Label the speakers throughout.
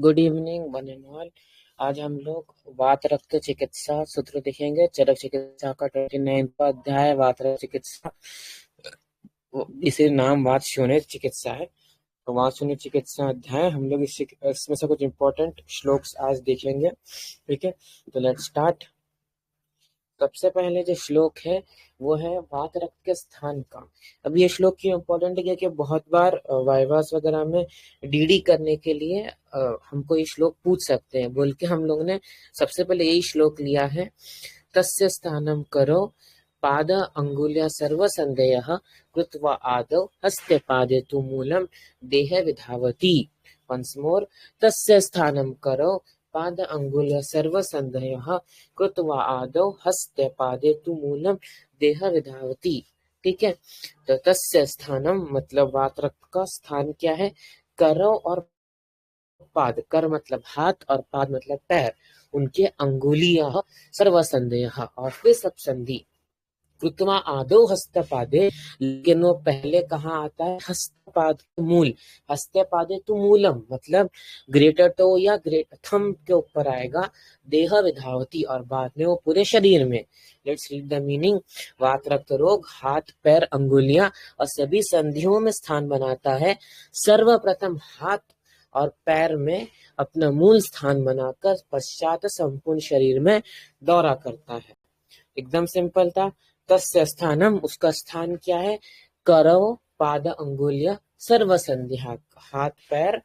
Speaker 1: Good evening one and all. आज हम लोग वात रक्त चिकित्सा सूत्र देखेंगे। चरक चिकित्सा का 29वां अध्याय वात रक्त चिकित्सा, इसे नाम वात शून्य चिकित्सा है। तो वात शून्य चिकित्सा अध्याय हम लोग इसमें से कुछ इंपॉर्टेंट श्लोक्स आज देखेंगे। ठीक है, तो लेट्स स्टार्ट। सबसे पहले जो श्लोक है वो है वात रक्त के स्थान का। अब ये श्लोक क्यों इम्पोर्टेंट है कि बहुत बार वाइवास वगैरह में डीडी करने के लिए हमको ये श्लोक पूछ सकते हैं, बोल के हम लोग ने सबसे पहले यही श्लोक लिया है। तस्य स्थानम करो पाद अंगुल्या सर्व संदेह कृत्वा आदौ हस्ते पादे तु मूलम देह विधावती। वंस मोर, तस्य स्थानम करो पाद अंगुल्य सर्व संदेह कृत्वा आदौ हस्ते पादे तु मूलम देह विधावती। ठीक है, तो तस्य स्थानम मतलब वात रक्त का स्थान क्या है? करो और पाद, कर मतलब हाथ और पाद मतलब पैर, उनके अंगुलियां सर्व संदेह और फिर सब संधि कृत्वा आदौ हस्तपादे, लेकिन वो पहले कहाँ आता है? हस्तपाद मूल। हस्तपादे तो मूलम मतलब ग्रेटर टो या ग्रेट थंब के ऊपर आएगा। देह विधावती और बाद में वो पूरे शरीर में। Let's read the meaning. वात रक्त रोग हाथ पैर अंगुलियां और सभी संधियों में स्थान बनाता है। सर्वप्रथम हाथ और पैर में अपना मूल स्थान बनाकर पश्चात संपूर्ण शरीर में दौरा करता है। एकदम सिंपल था। तस्य स्थानम, उसका स्थान क्या है? करौ पाद अंगुल्य सर्व संध्या, हाथ पैर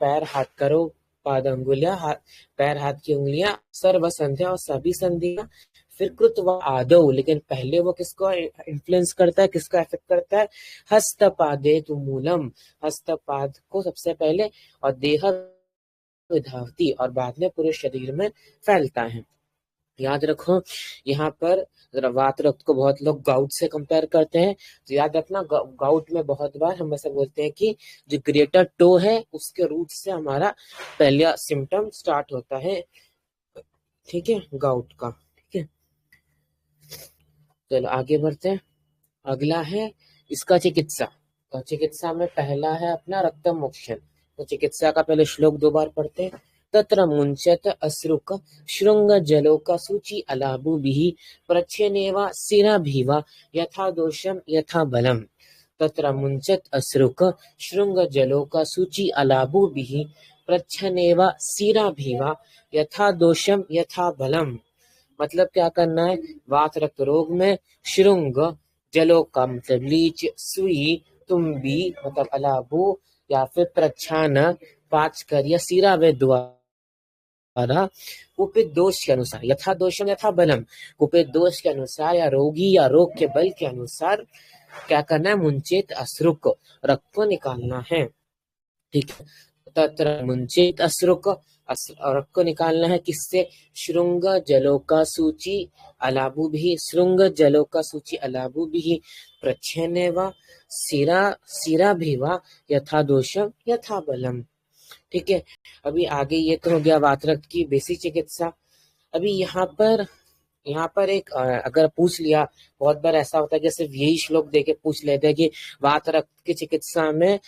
Speaker 1: पैर हाथ करो पाद अंगुलिया पैर हाथ की उंगलियां सर्व संध्या और सभी संधियां। फिर कृत व आदौ, लेकिन पहले वो किसको इन्फ्लुएंस करता है, किसको इफेक्ट करता है? हस्तपादे तु मूलम, हस्तपाद को सबसे पहले और देह विधावती और बाद में पूरे शरीर में फैलता है। याद रखो, यहाँ पर जरा वात रक्त को बहुत लोग गाउट से कंपेयर करते हैं, तो याद रखना गाउट में बहुत बार हम ऐसा बोलते हैं कि जो ग्रेटर टो है उसके रूट से हमारा पहला सिम्टम स्टार्ट होता है। ठीक है, गाउट का। ठीक है, चलो आगे बढ़ते हैं। अगला है इसका चिकित्सा। तो चिकित्सा में पहला है अपना रक्त मोक्षण। तो चिकित्सा का पहले श्लोक दो बार पढ़ते हैं। तत्र मुंचत अश्रुक श्रृंग जलोक सूचि अलाभुभिः प्रच्छन्नेवा शिराभिवा यथा दोषम यथा बलम। तत्र मुंचत अश्रुक श्रृंग जलोक सूचि अलाभुभिः प्रच्छन्नेवा शिराभिवा यथा दोषम यथा बलम। मतलब क्या करना है? वात रक्त रोग में श्रृंग जलों का मतलब लीच, सुई, तुम्बी मतलब अलाबू या फिर प्रच्छान पाँच कर या सीरा वे द्वारा कुपित दोष के अनुसार, यथा दोषम यथा बलम, कुपित दोष के अनुसार या रोगी या रोग के बल के अनुसार क्या करना है? मुंचित अश्रुक, रक्त को निकालना है। ठीक है, तत्र मुंचित अश्रुक, रक्त को निकालना है किससे? श्रृंग जलोका सूची अलाबु भी, श्रृंग जलोका सूची अलाबु भी प्रच्छन्नेवा सिरा भी वा यथा दोषम यथा बलम। ठीक है, अभी आगे ये तो हो गया वात रक्त की बेसिक चिकित्सा। अभी यहाँ पर एक अगर पूछ लिया, बहुत बार ऐसा होता है कि सिर्फ यही श्लोक देके पूछ लेते हैं कि वात रक्त की चिकित्सा में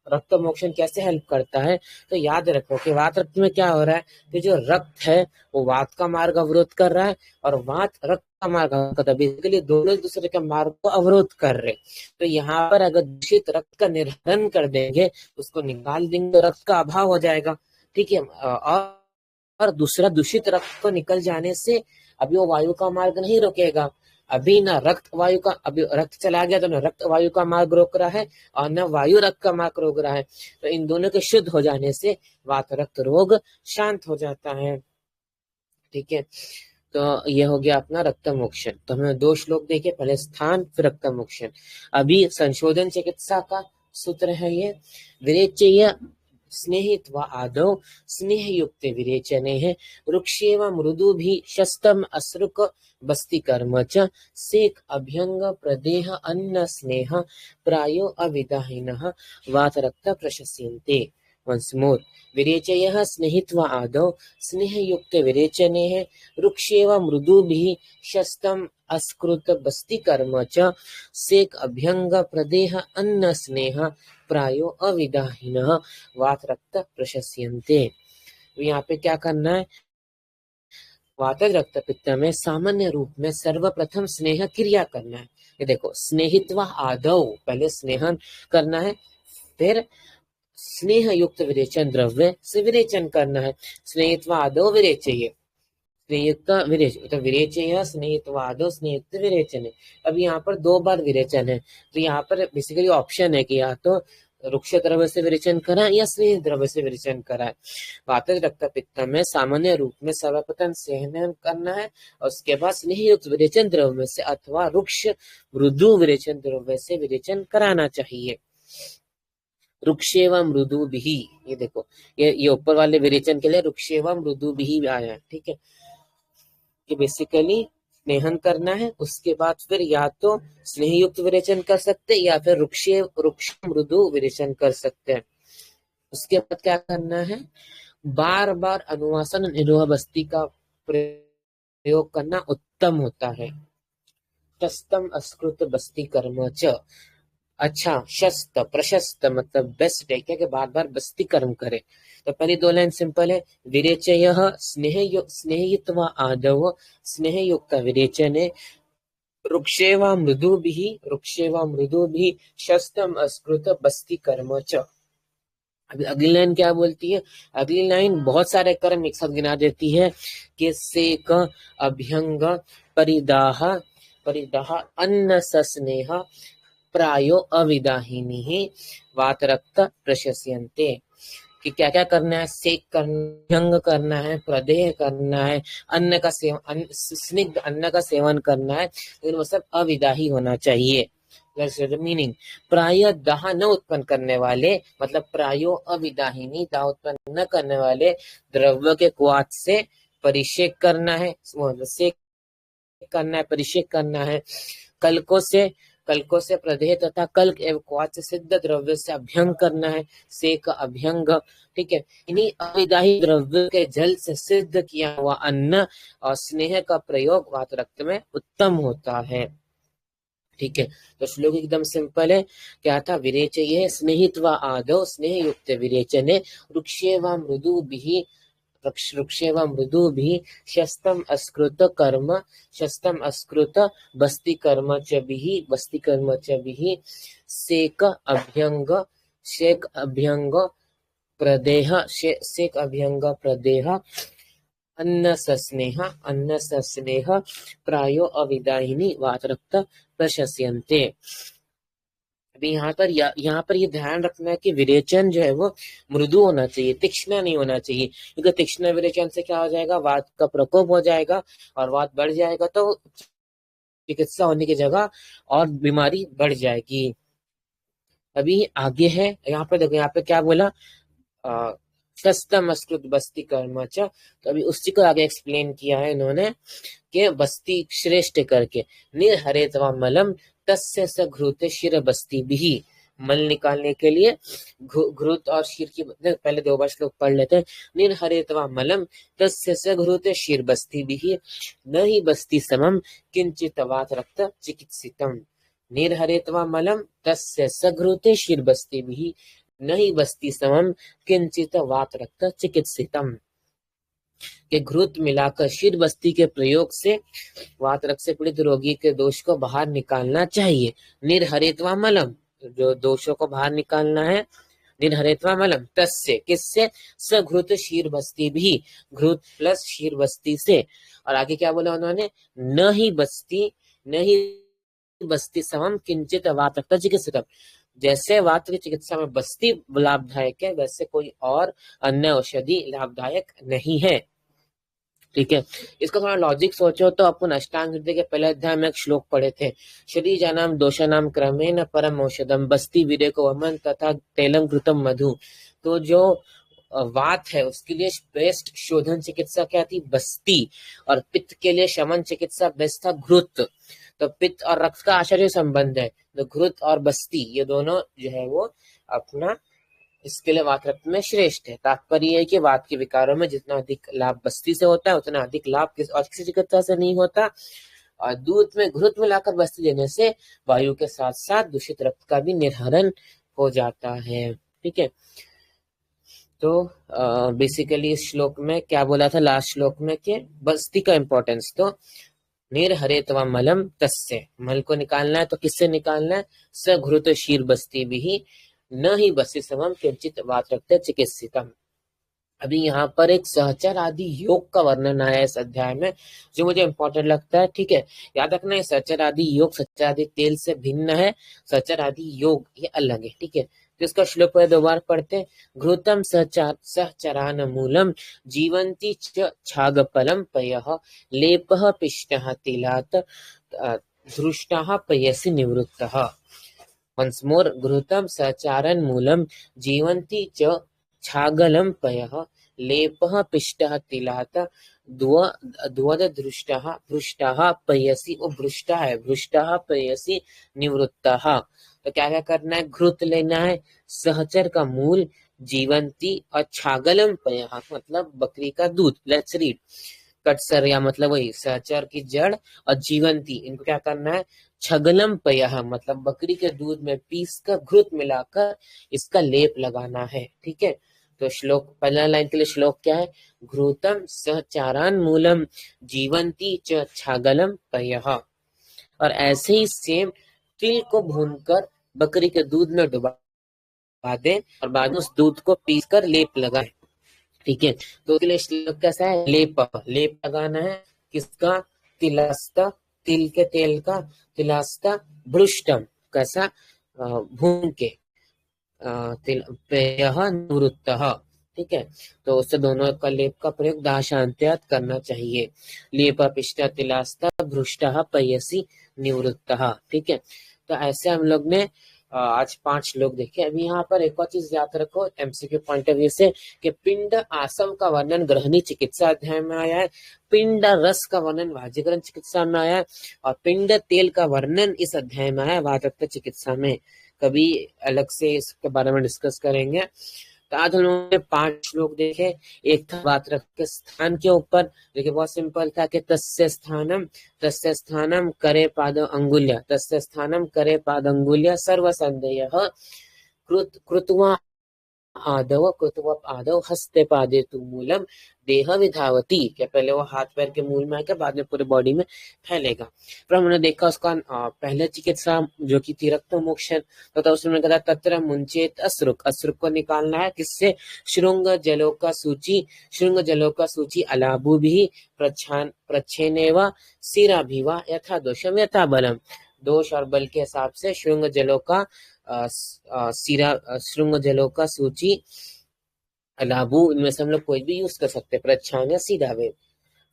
Speaker 1: रक्त मोक्षण कैसे हेल्प करता है। तो याद रखो कि वात रक्त में क्या हो रहा है कि जो रक्त है वो वात का मार्ग अवरोध कर रहा है और वात रक्त का मार्ग अवरोध कर रहा है। बेसिकली दोनों एक दूसरे के मार्ग को अवरोध कर रहे। तो यहाँ पर अगर दूषित रक्त का निर्हरण कर देंगे, उसको निकाल देंगे तो रक्त का अभाव हो जाएगा। ठीक है, और दूसरा दूषित रक्त को निकल जाने से अभी वो वायु का मार्ग नहीं रोकेगा। अभी ना रक्त वायु का, अभी रक्त चला गया तो ना रक्त वायु का मार्ग रोक रहा है और न वायु रक्त का मार्ग रोक रहा है। तो इन दोनों के शुद्ध हो जाने से वात रक्त रोग शांत हो जाता है। ठीक है, तो ये हो गया अपना रक्त मोक्षण। तो हमने दो श्लोक देखे, पहले स्थान फिर रक्त मोक्षण। अभी संशोधन चिकित्सा का सूत्र है ये। विरेचय स्नेहित्वा आदौ स्नेह युक्त विरेचने है वृक्षेव मृदु भी शस्तम अश्रुक बस्ती कर्म च सेक अभ्यंग प्रदेह अन्न स्नेह प्रायो अविदाहीन वात रक्त प्रशस्यन्ते। Once more. विरेचयः स्नेहित्वा आदौ स्नेहयुक्त विरेचने रुक्षेव मृदुभिः शस्तं अस्कृत बस्ति कर्म च सेक अभ्यंग प्रदेह अन्न स्नेह प्रायो अविदाहिनः वात रक्त प्रशस्यन्ते। यहाँ पे क्या करना है, वातज रक्त पित्त में सामान्य रूप में सर्वप्रथम स्नेह क्रिया करना है। ये देखो, स्नेहित्वा आदौ, पहले स्नेहन करना है, फिर स्नेह युक्त विरेचन द्रव्य से विरेचन करना है। स्नेहित्वा आदौ विरेचय, स्नेहयुक्त विरेच, तो विरेचय स्नेहित्वा आदौ स्नेहयुक्त विरेचन है। अब यहाँ पर 2 बार विरेचन है, तो यहाँ पर बेसिकली ऑप्शन है कि या तो रुक्ष द्रव्य से विरेचन करा या स्नेह द्रव्य से विरेचन करा है। वातज रक्त पित्त में सामान्य रूप में सर्वप्रथम स्नेहन करना है और उसके बाद स्नेह युक्त विरेचन द्रव्य से अथवा रुक्ष मृदु विरेचन द्रव्य से विरेचन कराना चाहिए। रुक्षेव मृदु भी, ये देखो, ये ऊपर वाले विरेचन के लिए रुक्षेव मृदु भी आया है, ठीक है। कि बेसिकली स्नेहन करना है, उसके बाद फिर या तो स्नेह युक्त विरेचन कर सकते हैं या फिर रुक्ष मृदु विरेचन कर सकते हैं। उसके बाद क्या करना है, बार बार अनुवासन निरोह बस्ती का प्रयोग करना उत्तम होता है। शस्तम अस्कृत बस्ती कर्म च, अच्छा, शस्त प्रशस्त मतलब बेस्ट है क्या, कि बार बार बस्ती कर्म करे। तो पहली 2 लाइन सिंपल है, विरेचयः स्नेहित्वा आदौ स्नेहयुक्त विरेचने रुक्षेवा मृदुभिः शस्तम अस्कृत बस्ती कर्म च। अगली लाइन क्या बोलती है, अगली लाइन बहुत सारे कर्म एक साथ गिना देती है कि सेक अभ्यंग परिदाह अन्न सस्नेह प्रायो अविदाहिनी वात रक्त प्रशस्यन्ते। कि क्या क्या करना है, सेक करना, भंग करना है, प्रदेह करना है, अन्न का सेवन, स्निग्ध अन्न का सेवन करना है, लेकिन वो सब अविदाही होना चाहिए। मीनिंग, प्राय दाह न उत्पन्न करने वाले, मतलब प्रायो अविदाहिनी, दाह उत्पन्न न करने वाले द्रव्य के क्वाथ से परिषेक करना है, सेक करना है, परिषेक करना है। कल्कों से प्रदेह तथा कल्क एवं क्वाथ से सिद्ध द्रव्य से अभ्यंग करना है, सेक अभ्यंग, ठीक है। इन्हीं अविदाही द्रव्य के जल से सिद्ध किया हुआ अन्न और स्नेह का प्रयोग वात रक्त में उत्तम होता है, ठीक है। तो श्लोक एकदम सिंपल है, क्या था, विरेचये स्नेहित्वा आदौ स्नेह युक्त विरेचने रुक्षेवा मृदुभिः शस्तम अस्कृत बस्ति कर्म च बिहि सेक अभ्यंग प्रदेह अन्न सस्नेह प्रायो अविदाहिनी वात रक्त प्रशस्यन्ते। अभी यहाँ पर ये ध्यान रखना है कि विरेचन जो है वो मृदु होना चाहिए, तीक्ष्ण नहीं होना चाहिए, क्योंकि तीक्ष्ण विरेचन से क्या हो जाएगा, वात का प्रकोप हो जाएगा और वात बढ़ जाएगा तो चिकित्सा होने की जगह और बीमारी बढ़ जाएगी। अभी आगे है, यहाँ पर देखो, यहाँ पे क्या बोला, शस्तम अस्कृत बस्ती कर्म च, तो अभी उसी को आगे एक्सप्लेन किया है इन्होंने कि बस्ती श्रेष्ठ करके, निर्हरेत्वा मलम तस्य स घृते शिर बस्ती भी, मल निकालने के लिए घृत और शीर की, पहले 2 बार श्लोक पढ़ लेते हैं। निर्हरेत्वा मलम तस्य स घृते शिर बस्ती भी न ही बस्ती समम किंचित वात रक्त चिकित्सितम। निर्हरेत्वा मलम तस्य स घृते शिर बस्ती भी न ही बस्ती समम किंचित वात रक्त चिकित्सितम। के घृत मिलाकर शीर बस्ती के प्रयोग से वात रक्त से पीड़ित रोगी के दोष को बाहर निकालना चाहिए। निर्हरित्वा मलम, जो दोषों को बाहर निकालना है, निर्हरित्वा मलम तस्य, किससे, सघृत शीर बस्ती भी, घृत प्लस शीर बस्ती से। और आगे क्या बोला उन्होंने, न ही बस्ती समम किंचित वात रक्त चिकित्सितम, जैसे वात की चिकित्सा में बस्ती लाभदायक है वैसे कोई और अन्य औषधि लाभदायक नहीं है, ठीक है। इसका थोड़ा लॉजिक सोचो तो अपन अष्टांग हृदय के पहले अध्याय में एक श्लोक पढ़े थे, शरीर जानाम दोषानाम क्रमेण परम औषधम बस्ती विरेको वमन तथा तेलम कृतम मधु। तो जो वात है उसके लिए बेस्ट शोधन चिकित्सा क्या थी, बस्ती, और पित्त के लिए शमन चिकित्सा बेस्ट था घृत। तो पित्त और रक्त का आश्चर्य संबंध है, तो घृत और बस्ती ये दोनों जो है वो अपना इसके लिए वात रक्त में श्रेष्ठ है। तात्पर्य है कि वात के विकारों में जितना अधिक लाभ बस्ती से होता है उतना अधिक लाभ किसी चिकित्सा से नहीं होता। और दूध में घृत मिलाकर बस्ती देने से वायु के साथ साथ दूषित रक्त का भी निर्हरण हो जाता है। ठीक है, तो बेसिकली इस श्लोक में क्या बोला था लास्ट श्लोक में कि बस्ती का इंपॉर्टेंस, तो निर्हरेत्वा मलम तस्य, मल को निकालना है तो किससे निकालना है, सघृत शीर बस्ती भी न ही बस्ती समम किंचित वात रक्त चिकित्सितम। अभी यहाँ पर एक सहचर आदि योग का वर्णन आया है इस अध्याय में, जो मुझे इंपॉर्टेंट लगता है। ठीक है, याद रखना है सहचर आदि योग सहचर आदि तेल से भिन्न है, सहचर आदि योग ये अलग है। ठीक है, तो इसका श्लोक पर दोबारा पढ़ते हैं। घृतम सहचरान मूलम जीवंती छागफलम पयः लेपः पिष्टः तिलात धृष्टः पयसि निवृत्तः। वंस मोर, घृतम सहचारन मूलम जीवंती च छागलम पयः लेपः पिष्टः तिलात द्वद धृष्टः भृष्टः पयसि, वो भृष्टा है, भृष्टः पयसि निवृत्तः। तो क्या क्या करना है, घृत लेना है, सहचर का मूल, जीवंती और छागलम पयः मतलब बकरी का दूध। Let's read. कटसर या मतलब वही सहचर की जड़ और जीवंती, इनको क्या करना है, छगलम पयः मतलब बकरी के दूध में पीस कर घृत मिलाकर इसका लेप लगाना है। ठीक है, तो श्लोक पहला लाइन के लिए श्लोक क्या है, घृतम सहचारान मूलम जीवंती च छागलम पयः। और ऐसे ही सेम तिल को भूनकर बकरी के दूध में डुबा दें और बाद में उस दूध को पीसकर लेप लगाएं। ठीक है, तो उसके लिए श्लोक कैसा है, लेप, लेप लगाना है किसका, तिलस्ता, तिल के तेल का, तिलस्ता भृष्टम कैसा, भून के, तिल पेयः निवृत्तः। ठीक है, तो उससे दोनों का लेप का प्रयोग दाशांत्यात करना चाहिए। लेप पिष्ट तिलास्ता भृष्टः पयसि निवृत्तः। ठीक है, तो ऐसे हम लोग ने आज 5 श्लोक देखे। अभी यहाँ पर एक और चीज याद रखो एमसीक्यू पॉइंट ऑफ व्यू से कि पिंड आसम का वर्णन गृहिणी चिकित्सा अध्याय में आया है, पिंड रस का वर्णन वाजीकरण चिकित्सा में आया है, और पिंड तेल का वर्णन इस अध्याय में आया है वात रक्त चिकित्सा में। कभी अलग से इसके बारे में डिस्कस करेंगे। तो आज हम लोगों ने 5 श्लोक देखे। एक था वात रक्त के स्थान के ऊपर, जो कि बहुत सिंपल था कि तस्य स्थानम करे पाद अंगुल्य, तस्य स्थानम करे पाद अंगुल्य सर्व संदेयः कृत्वा आदव हस्ते पादे तु मूलम देह विधावती, क्या पहले वो हाथ पैर के मूल में आकर बाद में पूरे बॉडी में फैलेगा। फिर हमने देखा उसका पहले चिकित्सा जो की थी रक्त मोक्षण, तो उसमें कहा तत्र मुंचेत असृक, असृक को निकालना है किससे, श्रृंग जलोका सूची, श्रृंग जलोका सूची अलाभु भी प्रच्छेनेवा सिरा भी वा यथा दोषम यथा बलम, दोष और बल के हिसाब से श्रृंग जलों का श्रृंग जलों का सूची अलाबू, इनमें से हम लोग कोई भी यूज कर सकते हैं, प्रच्छान या सीधा वेद।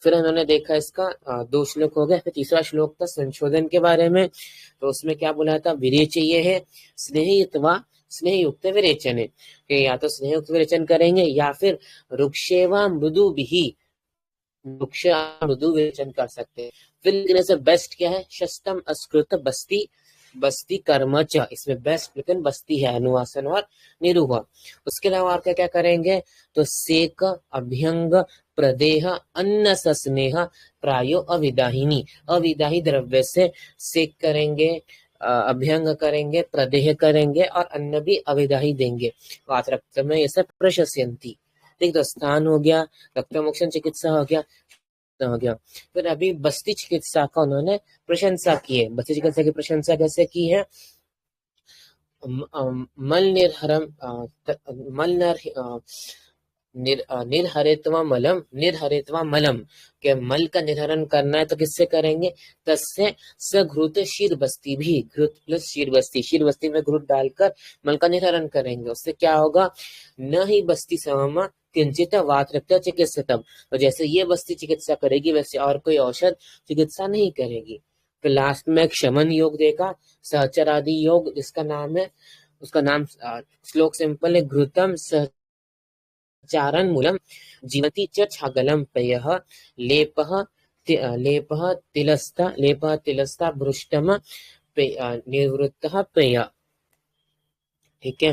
Speaker 1: फिर उन्होंने देखा इसका 2 श्लोक हो गए। फिर तीसरा श्लोक था संशोधन के बारे में, तो उसमें क्या बोला था, विरेच ये है स्नेहित्वा स्नेह युक्त विरेचन, या तो स्नेह युक्त विरेचन करेंगे या फिर रुक्षेवा मृदु भी, वृक्ष मृदु विरेचन कर सकते हैं। फिर लिखने से बेस्ट क्या है, शस्तम अस्कृत बस्ती, बस्ती कर्मच, इसमें बेस्ट लेकिन बस्ती है, अनुवासन और निरूह। उसके अलावा और क्या क्या करेंगे, तो सेक अभ्यंग प्रदेह अन्न स्नेह प्रायो अविदाहिनी, अविदाही द्रव्य से सेक करेंगे, अभ्यंग करेंगे, प्रदेह करेंगे और अन्न भी अविदाही देंगे। वात रक्त में ये सब प्रशस्यंती। ठीक, तो स्थान हो गया, रक्त मोक्षण चिकित्सा हो गया। फिर अभी बस्ती चिकित्सा का उन्होंने प्रशंसा की है। बस्ती चिकित्सा की प्रशंसा कैसे की है, मल निर्हरम मल निर्हरित्वा मलम के मल का निर्हरण करना है तो किससे करेंगे, तस्य सघृत शीर बस्ती भी, घृत प्लस शीर बस्ती, शीर बस्ती में घृत डालकर मल का निर्हरण करेंगे। उससे क्या होगा, न ही बस्ती समम किंचित वात रक्त चिकित्सितम, तो जैसे ये बस्ती चिकित्सा करेगी वैसे और कोई औषध चिकित्सा नहीं करेगी। फिर लास्ट में क्षमन योग देखा, सहचर आदि योग जिसका नाम है, उसका नाम श्लोक सिंपल है, घृतम सहचारन मूलम जीवति च छागलम पयः लेपः तिलस्ता भृष्टम निवृत्तः पेय। ठीक है,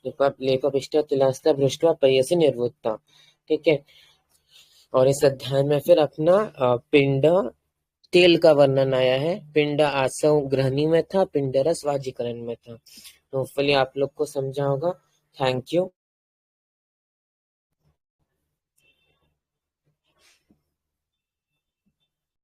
Speaker 1: लेपपिष्ट तिलास्ता भ्रष्टवा पयसि निर्वृत्ता। ठीक है, और इस अध्याय में फिर अपना पिंड तेल का वर्णन आया है। पिंड आसव ग्रहणी में था, पिंड रस वाजीकरण में था। तो होपफुली आप लोग को समझा होगा। Thank you.